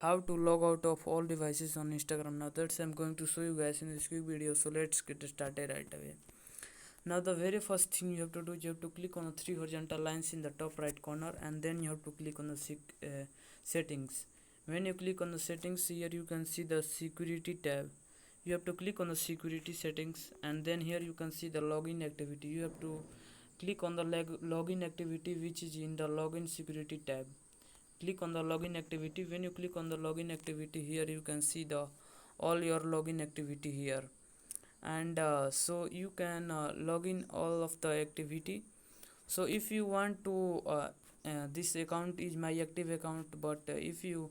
how to log out of all devices on Instagram. Now that's I'm going to show you guys in this quick video, so let's get started right away. Now the very first thing you have to do, you have to click on the three horizontal lines in the top right corner, and then you have to click on the settings. When you click on the settings, here you can see the security tab. You have to click on the security settings, and then here you can see the login activity. You have to click on the login activity, which is in the login security tab. Click on the login activity. When you click on the login activity, here you can see the all your login activity here, and so you can log in all of the activity. So if you want to this account is my active account, but if you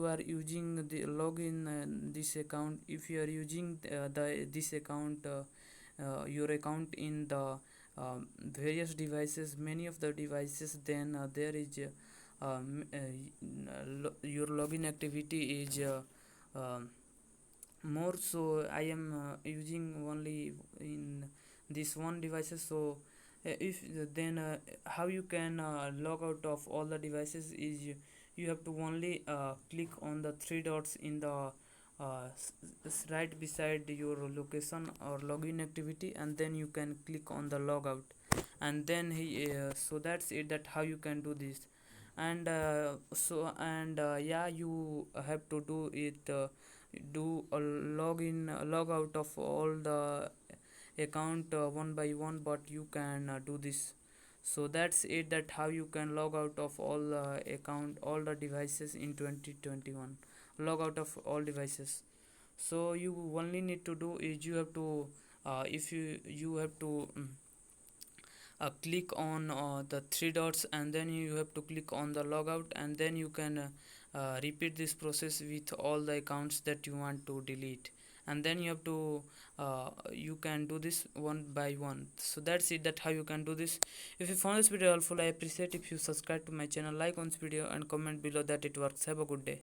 are using the login this account, if you are using the this account your account in the various devices, many of the devices, then there is your login activity is more. So I am using only in this one devices. So if then how you can log out of all the devices is you have to only click on the three dots in the right beside your location or login activity, and then you can click on the logout, and then so that's it, that how you can do this. And yeah, you have to do it, do a login log out of all the account one by one, but you can do this. So that's it, that how you can log out of all account, all the devices in 2021, log out of all devices. So you only need to do is you have to if you have to click on the three dots, and then you have to click on the logout, and then you can repeat this process with all the accounts that you want to delete, and then you have to you can do this one by one. So that's it, that how you can do this. If you found this video helpful, I appreciate if you subscribe to my channel, like on this video, and comment below that it works. Have a good day.